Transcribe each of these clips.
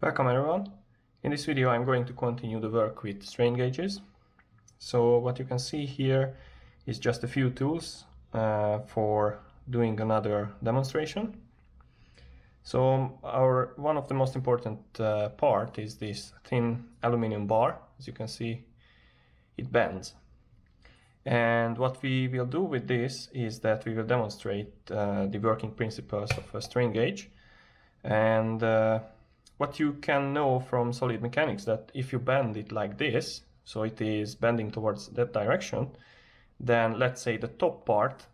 Welcome everyone. In this video I'm going to continue the work with strain gauges. So what you can see here is just a few tools for doing another demonstration. So one of the most important part is this thin aluminum bar. As you can see, it bends. And what we will do with this is that we will demonstrate the working principles of a strain gauge. And what you can know from solid mechanics, that if you bend it like this, so it is bending towards that direction, then let's say the top part,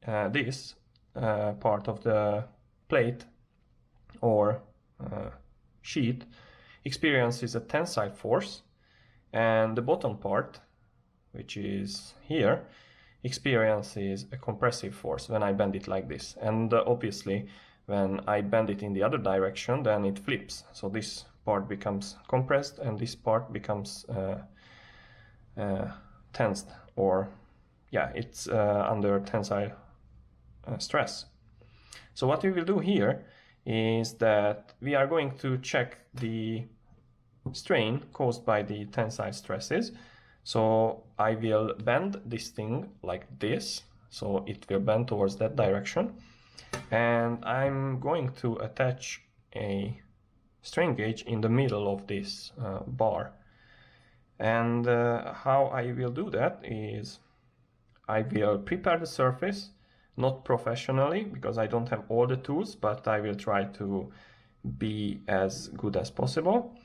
this part of the plate or sheet experiences a tensile force, and the bottom part, which is here, experiences a compressive force when I bend it like this. And obviously when I bend it in the other direction, then it flips. So this part becomes compressed and this part becomes tensed, or yeah, it's under tensile stress. So what we will do here is that we are going to check the strain caused by the tensile stresses. So I will bend this thing like this, so it will bend towards that direction. And I'm going to attach a strain gauge in the middle of this bar. And how I will do that is I will prepare the surface, not professionally because I don't have all the tools, but I will try to be as good as possible.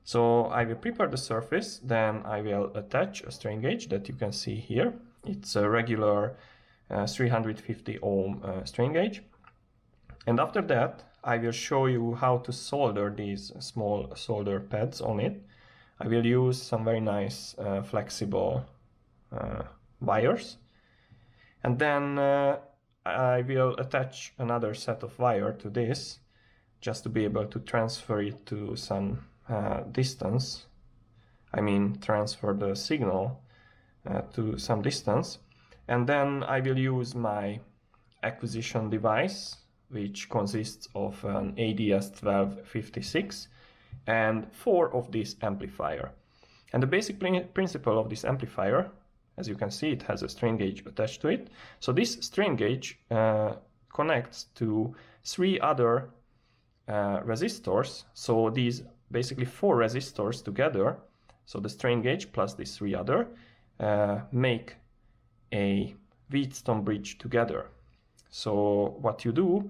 So I will prepare the surface, then I will attach a strain gauge that you can see here. It's a regular 350 ohm strain gauge. And after that, I will show you how to solder these small solder pads on it. I will use some very nice flexible wires. And then I will attach another set of wire to this, just to be able to transfer it to some distance. I mean, transfer the signal to some distance. And then I will use my acquisition device, which consists of an ADS1256 and 4 of this amplifier. And the basic principle of this amplifier, as you can see, it has a strain gauge attached to it. So this strain gauge connects to 3 other resistors. So these basically 4 resistors together, so the strain gauge plus these 3 other, make a Wheatstone bridge together. So what you do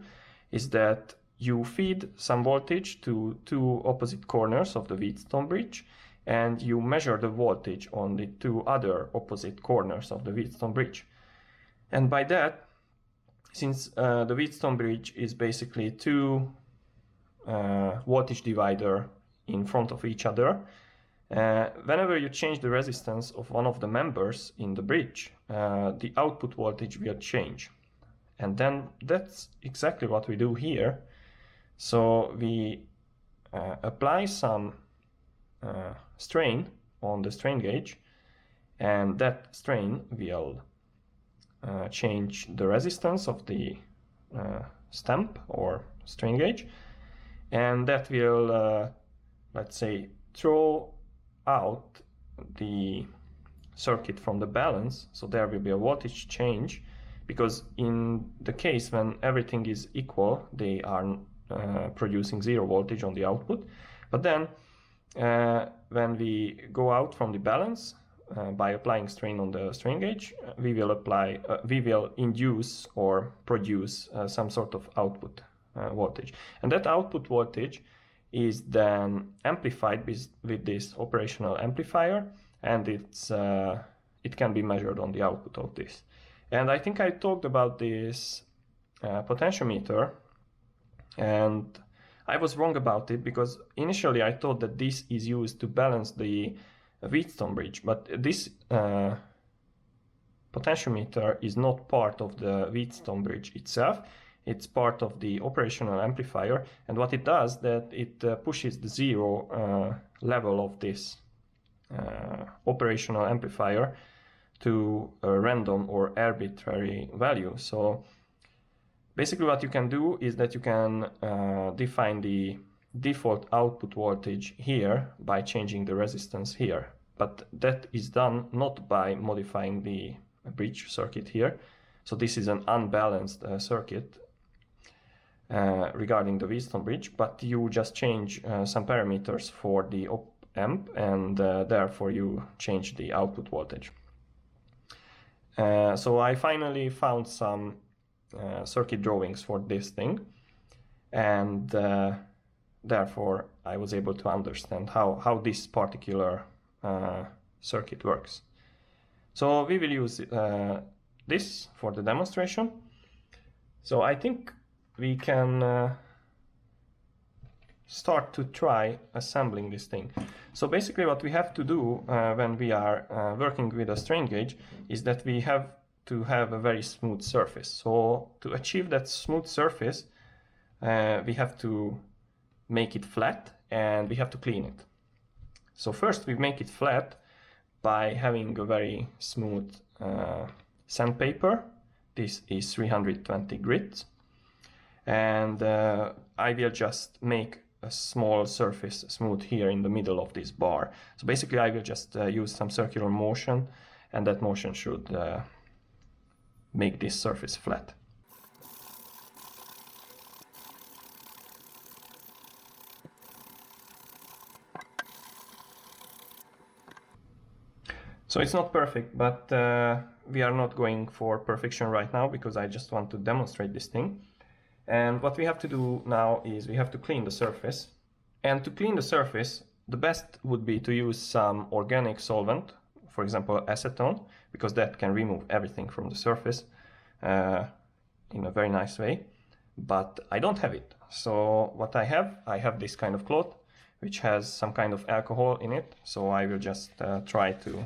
is that you feed some voltage to 2 opposite corners of the Wheatstone bridge, and you measure the voltage on the 2 other opposite corners of the Wheatstone bridge. And by that, since the Wheatstone bridge is basically 2 voltage divider in front of each other, whenever you change the resistance of one of the members in the bridge, the output voltage will change. And then that's exactly what we do here. So we apply some strain on the strain gauge, and that strain will change the resistance of the stamp or strain gauge, and that will, let's say, throw out the circuit from the balance. So there will be a voltage change, because in the case when everything is equal, they are producing 0 voltage on the output. But then when we go out from the balance by applying strain on the strain gauge, we will induce or produce some sort of output voltage. And that output voltage is then amplified with this operational amplifier, and it can be measured on the output of this. And I think I talked about this potentiometer, and I was wrong about it, because initially I thought that this is used to balance the Wheatstone bridge, but this potentiometer is not part of the Wheatstone bridge itself. It's part of the operational amplifier, and what it does, that it pushes the 0 level of this operational amplifier to a random or arbitrary value. So basically what you can do is that you can define the default output voltage here by changing the resistance here. But that is done not by modifying the bridge circuit here. So this is an unbalanced circuit regarding the Wheatstone bridge, but you just change some parameters for the op amp, and therefore you change the output voltage. So I finally found some circuit drawings for this thing, and therefore I was able to understand how this particular circuit works. So we will use this for the demonstration. So I think we can start to try assembling this thing. So basically what we have to do when we are working with a strain gauge is that we have to have a very smooth surface. So to achieve that smooth surface, we have to make it flat and we have to clean it. So first we make it flat by having a very smooth sandpaper. This is 320 grit, and I will just make a small surface smooth here in the middle of this bar. So basically I will just use some circular motion, and that motion should make this surface flat. So it's not perfect, but we are not going for perfection right now because I just want to demonstrate this thing. And what we have to do now is we have to clean the surface. And to clean the surface, the best would be to use some organic solvent, for example acetone, because that can remove everything from the surface in a very nice way. But I don't have it. So what I have this kind of cloth which has some kind of alcohol in it. So I will just try to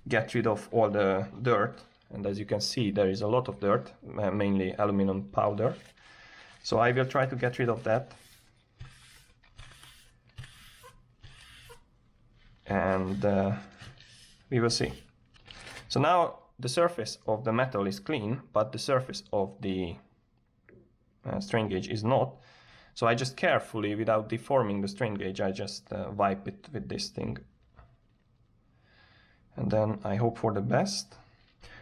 get rid of all the dirt, and as you can see there is a lot of dirt, mainly aluminum powder. So I will try to get rid of that, and we will see. So now the surface of the metal is clean, but the surface of the strain gauge is not. So I just carefully, without deforming the strain gauge, I just wipe it with this thing. And then I hope for the best.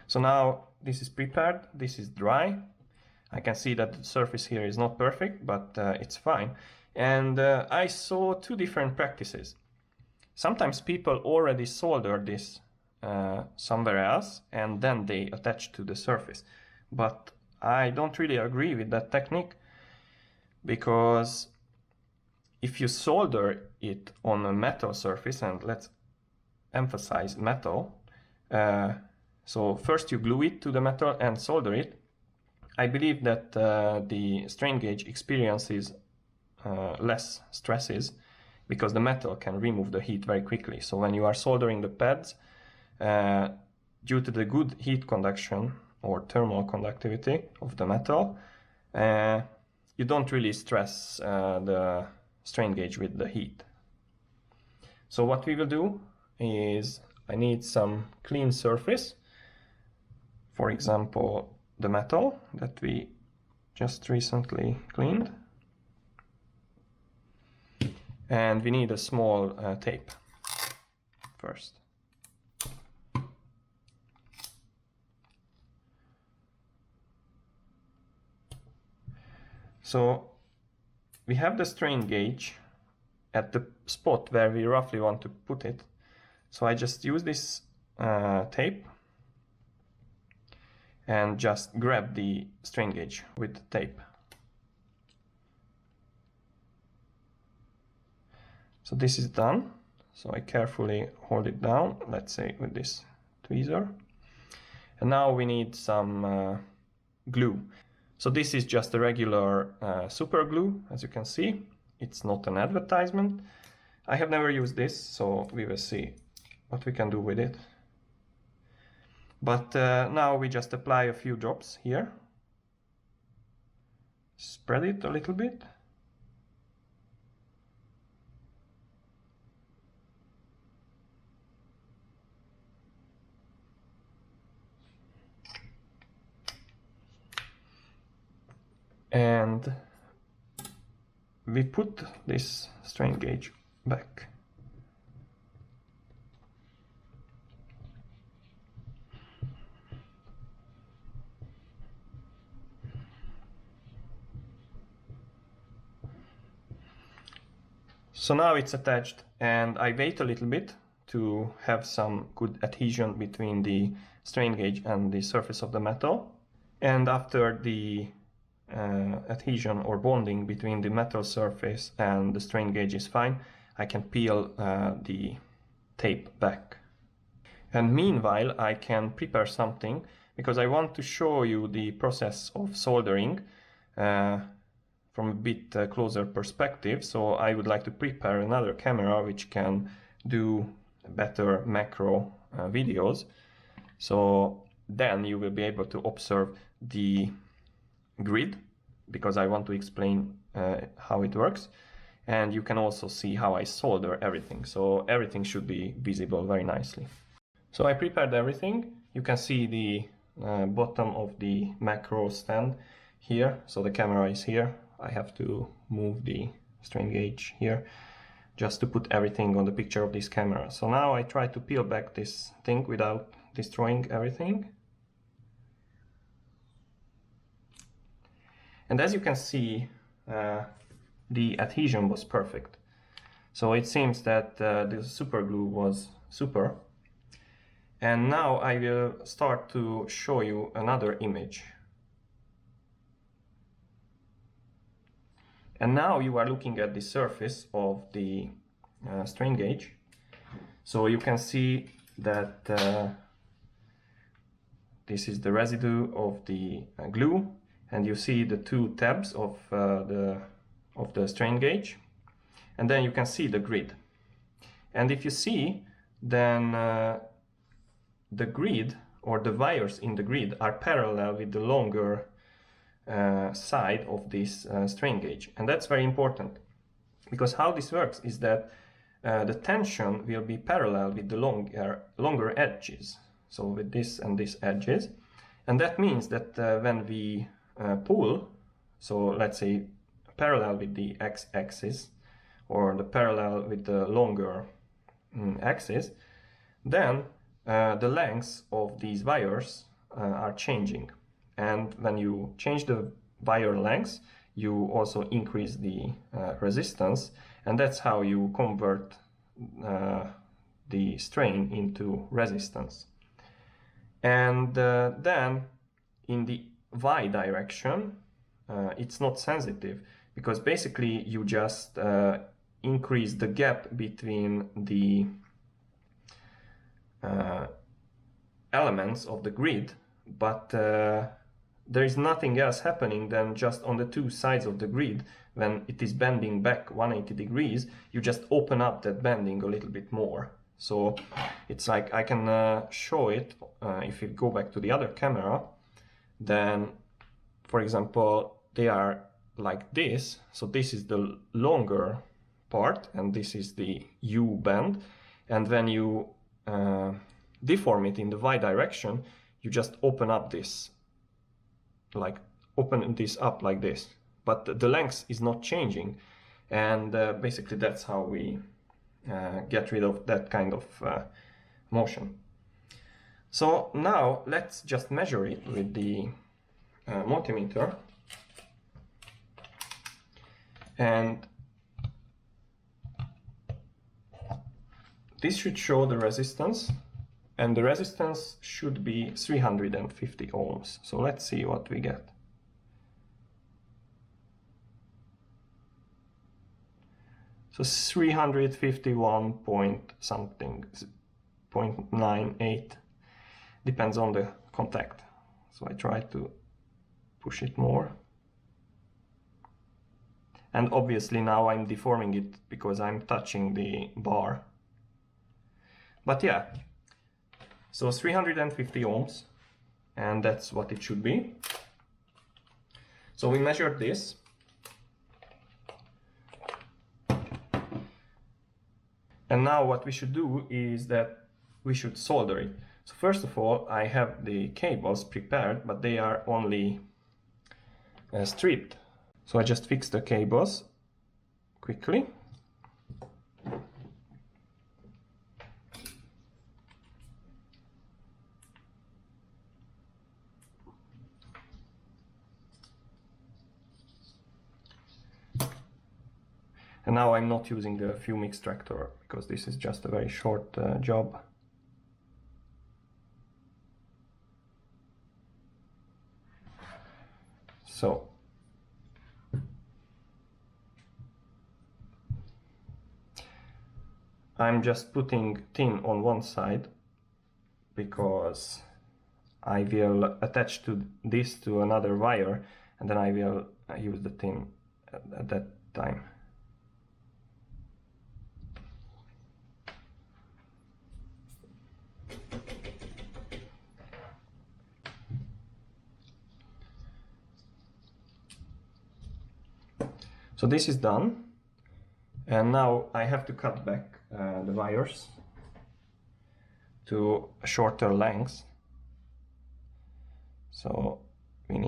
So now this is prepared, this is dry. I can see that the surface here is not perfect, but it's fine. And I saw two different practices. Sometimes people already solder this somewhere else and then they attach to the surface. But I don't really agree with that technique, because if you solder it on a metal surface, and let's emphasize metal, so first you glue it to the metal and solder it, I believe that the strain gauge experiences less stresses because the metal can remove the heat very quickly. So when you are soldering the pads, due to the good heat conduction or thermal conductivity of the metal, you don't really stress the strain gauge with the heat. So what we will do is I need some clean surface, for example the metal that we just recently cleaned, and we need a small tape first. So we have the strain gauge at the spot where we roughly want to put it. So I just use this tape and just grab the strain gauge with the tape. So this is done. So I carefully hold it down, let's say with this tweezer. And now we need some glue. So this is just a regular super glue, as you can see. It's not an advertisement. I have never used this, so we will see what we can do with it. But now we just apply a few drops here. Spread it a little bit. And we put this strain gauge back. So now it's attached, and I wait a little bit to have some good adhesion between the strain gauge and the surface of the metal. And after the adhesion or bonding between the metal surface and the strain gauge is fine, I can peel the tape back. And meanwhile, I can prepare something, because I want to show you the process of soldering from a bit closer perspective. So I would like to prepare another camera which can do better macro videos. So then you will be able to observe the grid, because I want to explain how it works. And you can also see how I solder everything. So everything should be visible very nicely. So I prepared everything. You can see the bottom of the macro stand here. So the camera is here. I have to move the strain gauge here just to put everything on the picture of this camera. So now I try to peel back this thing without destroying everything. And as you can see, the adhesion was perfect. So it seems that the super glue was super. And now I will start to show you another image. And now you are looking at the surface of the strain gauge. So you can see that this is the residue of the glue, and you see the two tabs of the strain gauge, and then you can see the grid. And if you see, then the grid, or the wires in the grid, are parallel with the longer side of this strain gauge. And that's very important, because how this works is that the tension will be parallel with the longer edges, so with this and this edges. And that means that when we pull, so let's say parallel with the x-axis, or the parallel with the longer axis, then the lengths of these wires are changing. And when you change the wire length, you also increase the resistance, and that's how you convert the strain into resistance. And then in the y direction, it's not sensitive, because basically you just increase the gap between the elements of the grid, but there is nothing else happening than just on the two sides of the grid. When it is bending back 180 degrees, you just open up that bending a little bit more. So it's like, I can show it if you go back to the other camera, then for example they are like this. So this is the longer part and this is the U bend, and when you deform it in the Y direction, you just open up this, like open this up like this, but the length is not changing. And basically that's how we get rid of that kind of motion. So now let's just measure it with the multimeter, and this should show the resistance, and the resistance should be 350 ohms. So let's see what we get. So 351 point something, 0.98, depends on the contact. So I try to push it more. And obviously now I'm deforming it because I'm touching the bar. But yeah, so 350 ohms, and that's what it should be. So we measured this. And now what we should do is that we should solder it. So first of all, I have the cables prepared, but they are only stripped. So I just fix the cables quickly. And now I'm not using the fume extractor because this is just a very short job. So I'm just putting tin on one side because I will attach this to another wire, and then I will use the tin at that time. So this is done, and now I have to cut back the wires to a shorter length. So we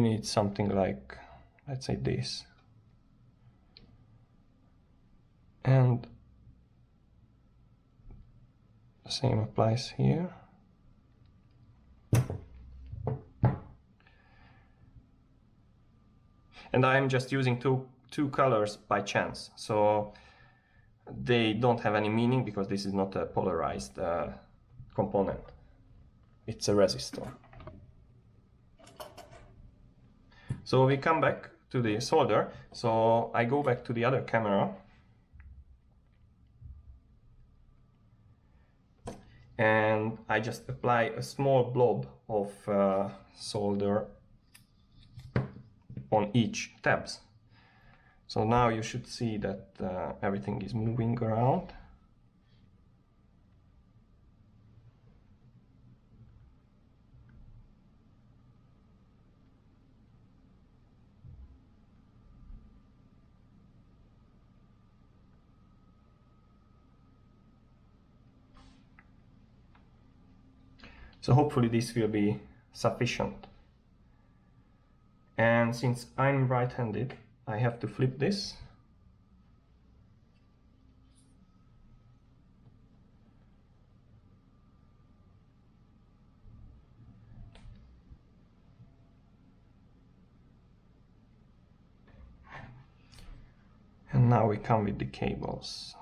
need something like, let's say, this, and the same applies here. And I'm just using two colors by chance, so they don't have any meaning because this is not a polarized component. It's a resistor. So we come back to the solder. So I go back to the other camera and I just apply a small blob of solder on each tabs. So now you should see that everything is moving around. So hopefully this will be sufficient. And since I'm right-handed, I have to flip this. And now we come with the cables.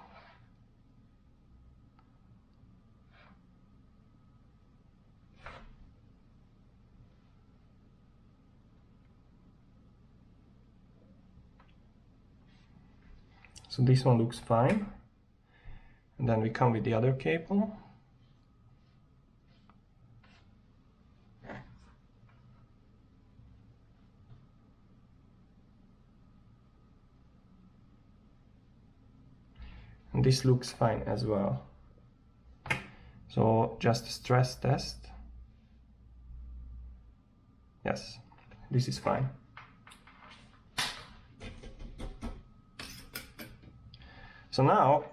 So this one looks fine. And then we come with the other cable. And this looks fine as well. So just a stress test. Yes, this is fine. So now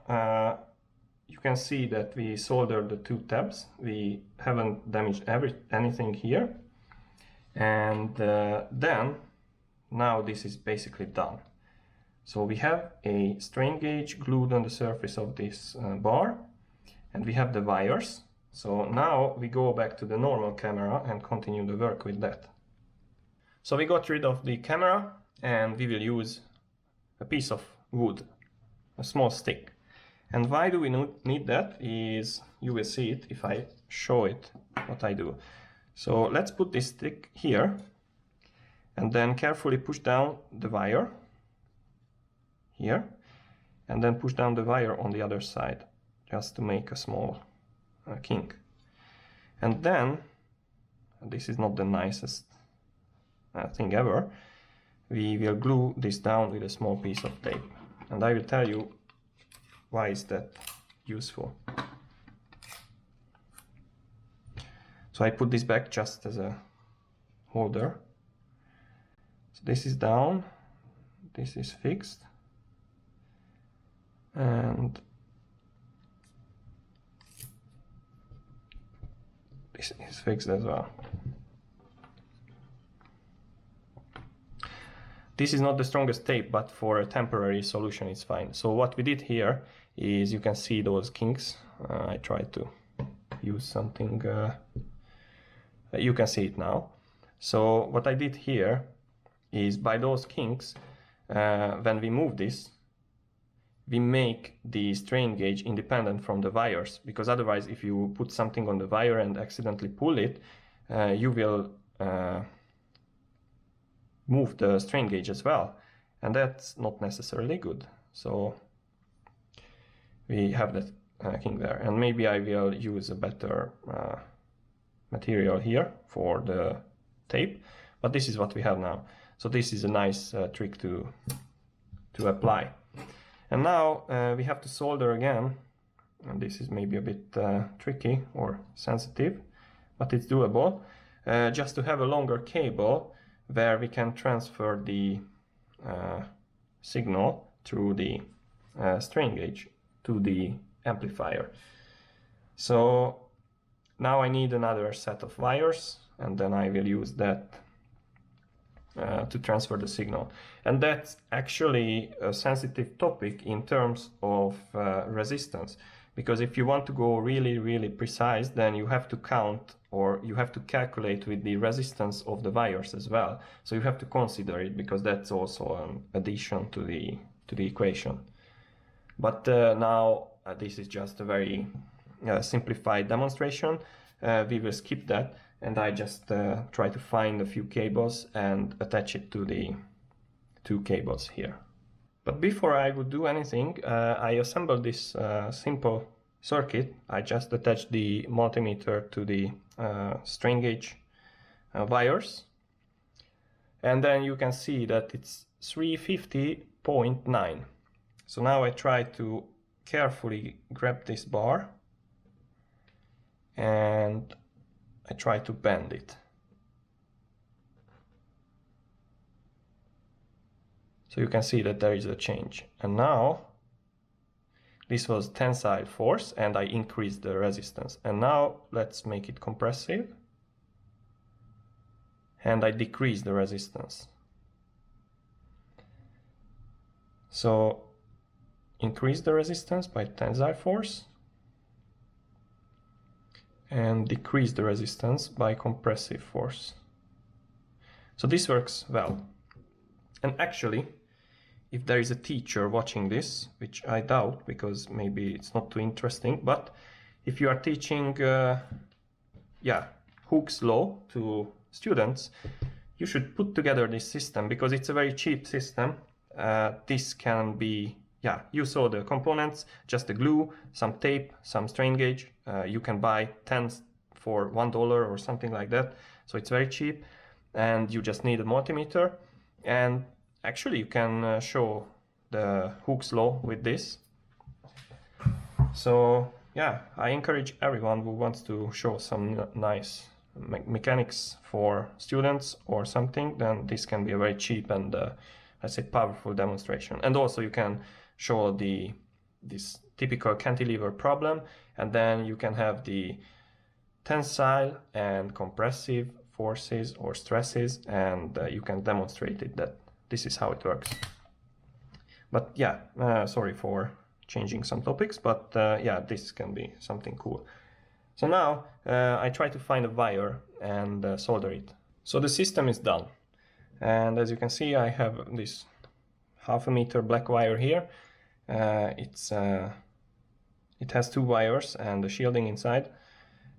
you can see that we soldered the two tabs. We haven't damaged anything here. And then now this is basically done. So we have a strain gauge glued on the surface of this bar, and we have the wires. So now we go back to the normal camera and continue the work with that. So we got rid of the camera, and we will use a piece of wood, a small stick. And why do we need that is, you will see it if I show it what I do. So let's put this stick here and then carefully push down the wire here, and then push down the wire on the other side just to make a small kink. And then, this is not the nicest thing ever, we will glue this down with a small piece of tape. And I will tell you why is that useful. So I put this back just as a holder. So this is down, this is fixed, and this is fixed as well. This is not the strongest tape, but for a temporary solution it's fine. So what we did here is, you can see those kinks. I tried to use something, you can see it now. So what I did here is, by those kinks, when we move this, we make the strain gauge independent from the wires, because otherwise if you put something on the wire and accidentally pull it, you will move the strain gauge as well, and that's not necessarily good. So we have that kink there, and maybe I will use a better material here for the tape, but this is what we have now. So this is a nice trick to apply. And now we have to solder again, and this is maybe a bit tricky or sensitive, but it's doable, just to have a longer cable where we can transfer the signal through the strain gauge to the amplifier. So now I need another set of wires, and then I will use that to transfer the signal. And that's actually a sensitive topic in terms of resistance, because if you want to go really precise, then you have to count, or you have to calculate with the resistance of the wires as well. So you have to consider it, because that's also an addition to the equation. But now this is just a very simplified demonstration. We will skip that, and I just try to find a few cables and attach it to the two cables here. But before I would do anything, I assembled this simple circuit. I just attached the multimeter to the strain gauge wires, and then you can see that it's 350.9. So now I try to carefully grab this bar and I try to bend it. So you can see that there is a change. And now this was tensile force, and I increased the resistance. And now let's make it compressive. And I decrease the resistance. So increase the resistance by tensile force and decrease the resistance by compressive force. So this works well. And actually, if there is a teacher watching this, which I doubt, because maybe it's not too interesting, but if you are teaching Hooke's law to students, you should put together this system, because it's a very cheap system. This can be, you saw the components, just the glue, some tape, some strain gauge. You can buy 10 for $1 or something like that. So it's very cheap, and you just need a multimeter. And actually you can show the Hooke's law with this. So yeah, I encourage everyone who wants to show some nice mechanics for students or something, then this can be a very cheap and let's say powerful demonstration. And also you can show this typical cantilever problem, and then you can have the tensile and compressive forces or stresses, and you can demonstrate it that this is how it works. But yeah, sorry for changing some topics, but yeah, this can be something cool. So now I try to find a wire and solder it. So the system is done, and as you can see, I have this 1/2 meter black wire here. It has 2 wires and the shielding inside,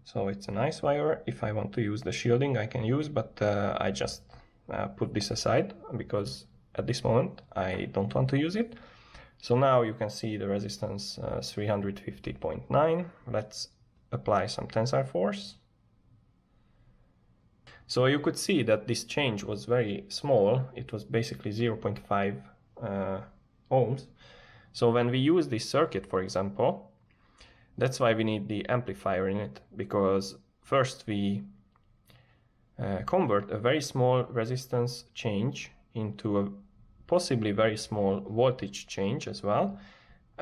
so it's a nice wire. If I want to use the shielding, I can use, but I just put this aside, because at this moment I don't want to use it. So now you can see the resistance 350.9. Let's apply some tensile force. So you could see that this change was very small. It was basically 0.5 ohms. So when we use this circuit, for example, that's why we need the amplifier in it, because first we convert a very small resistance change into a possibly very small voltage change as well.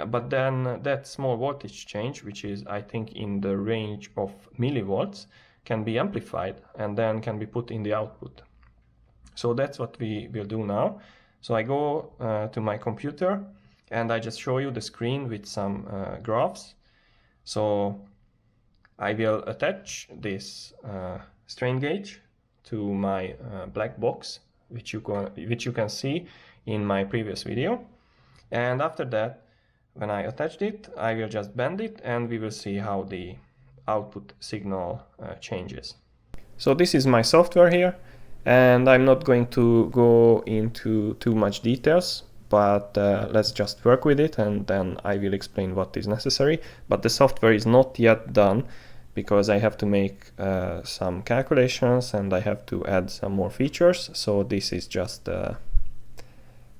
But then that small voltage change, which is I think in the range of millivolts, can be amplified and then can be put in the output. So that's what we will do now. So I go to my computer and I just show you the screen with some graphs. So I will attach this strain gauge to my black box, which you can see in my previous video. And after that, when I attached it, I will just bend it and we will see how the output signal changes. So this is my software here, and I'm not going to go into too much details, but let's just work with it and then I will explain what is necessary. But the software is not yet done because I have to make some calculations and I have to add some more features. So this is just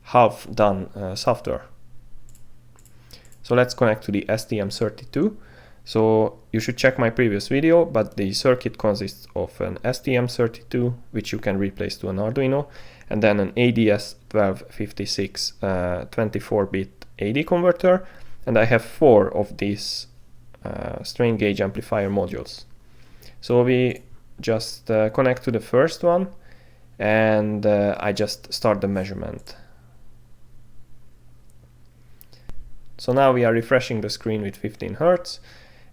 half done software. So let's connect to the STM32. So you should check my previous video, but the circuit consists of an STM32, which you can replace to an Arduino, and then an ADS1256 24-bit AD converter, and I have 4 of these strain gauge amplifier modules. So we just connect to the first one, and I just start the measurement. So now we are refreshing the screen with 15 Hz,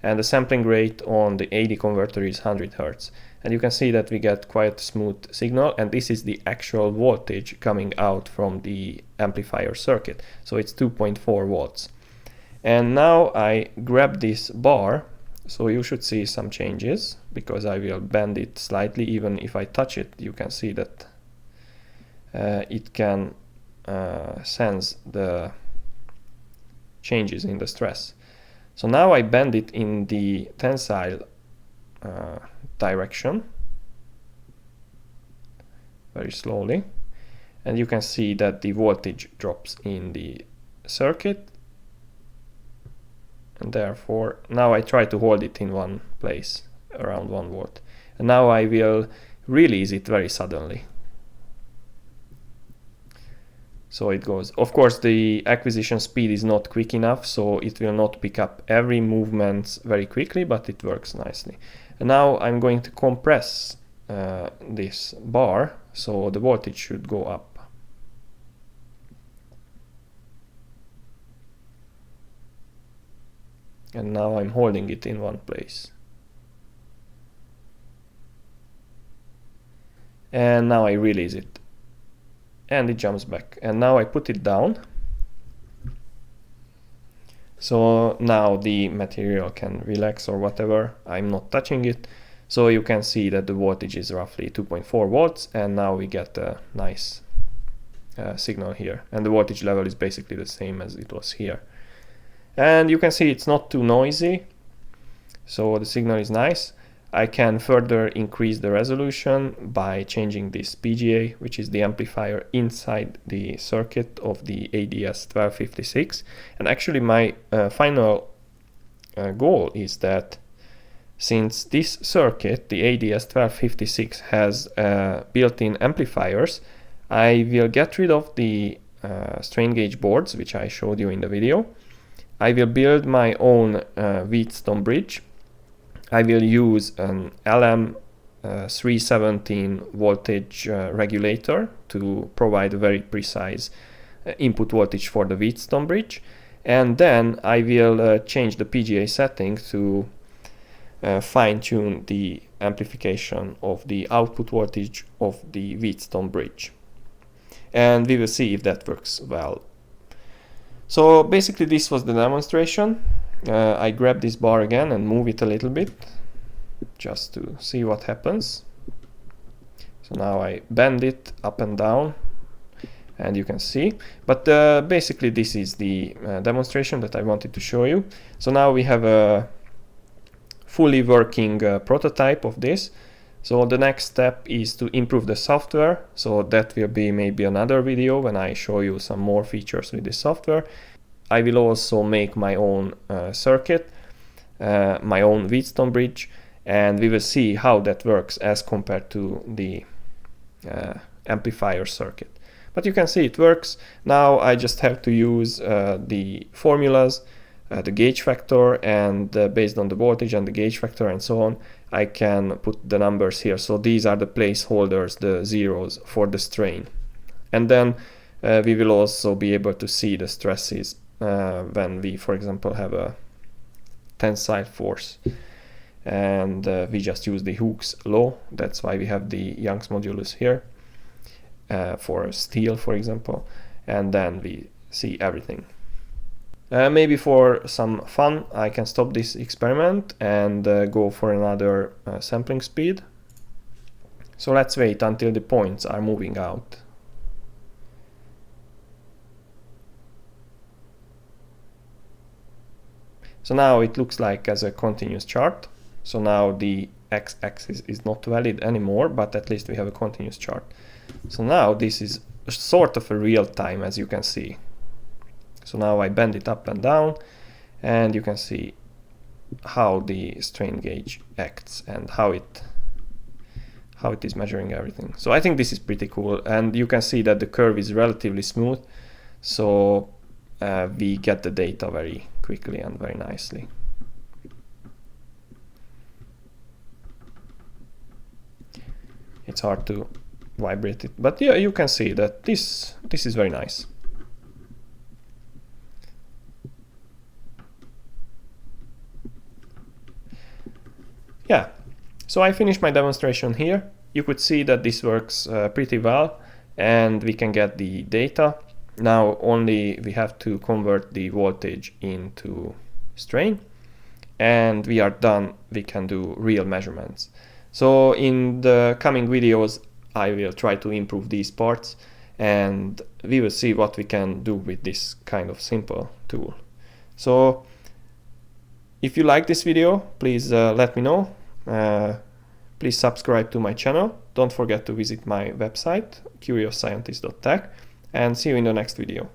and the sampling rate on the AD converter is 100 Hz. And you can see that we get quite a smooth signal, and this is the actual voltage coming out from the amplifier circuit. So it's 2.4 volts. And now I grab this bar, so you should see some changes, because I will bend it slightly. Even if I touch it, you can see that it can sense the changes in the stress. So now I bend it in the tensile direction very slowly, and you can see that the voltage drops in the circuit, and therefore now I try to hold it in one place around 1 volt, and now I will release it very suddenly. So it goes. Of course, the acquisition speed is not quick enough, so it will not pick up every movement very quickly, but it works nicely. And now I'm going to compress this bar, so the voltage should go up. And now I'm holding it in one place. And now I release it. And it jumps back, and now I put it down. So now the material can relax or whatever. I'm not touching it. So you can see that the voltage is roughly 2.4 volts, and now we get a nice signal here. And the voltage level is basically the same as it was here. And you can see it's not too noisy, so the signal is nice. I can further increase the resolution by changing this PGA, which is the amplifier inside the circuit of the ADS1256. And actually my final goal is that since this circuit, the ADS1256, has built-in amplifiers, I will get rid of the strain gauge boards, which I showed you in the video. I will build my own Wheatstone bridge. I will use an LM317 voltage regulator to provide a very precise input voltage for the Wheatstone bridge, and then I will change the PGA setting to fine-tune the amplification of the output voltage of the Wheatstone bridge, and we will see if that works well. So basically this was the demonstration. I grab this bar again and move it a little bit just to see what happens. So now I bend it up and down, and you can see. But basically this is the demonstration that I wanted to show you. So now we have a fully working prototype of this. So the next step is to improve the software. So that will be maybe another video when I show you some more features with this software. I will also make my own circuit, my own Wheatstone bridge, and we will see how that works as compared to the amplifier circuit. But you can see it works. Now I just have to use the formulas, the gauge factor, and based on the voltage and the gauge factor and so on, I can put the numbers here. So these are the placeholders, the zeros for the strain. And then we will also be able to see the stresses when we, for example, have a tensile force. And we just use the Hooke's law. That's why we have the Young's modulus here for steel, for example. And then we see everything. Maybe for some fun, I can stop this experiment and go for another sampling speed. So let's wait until the points are moving out. So now it looks like as a continuous chart. So now the x-axis is not valid anymore, but at least we have a continuous chart. So now this is sort of a real time, as you can see. So now I bend it up and down, and you can see how the strain gauge acts and how it is measuring everything. So I think this is pretty cool, and you can see that the curve is relatively smooth, so we get the data very quickly and very nicely. It's hard to vibrate it, but yeah, you can see that this is very nice. Yeah, so I finished my demonstration here. You could see that this works pretty well, and we can get the data. Now only we have to convert the voltage into strain, and we are done. We can do real measurements. So in the coming videos, I will try to improve these parts, and we will see what we can do with this kind of simple tool. So if you like this video, please let me know. Please subscribe to my channel. Don't forget to visit my website, curiousscientist.tech, and see you in the next video.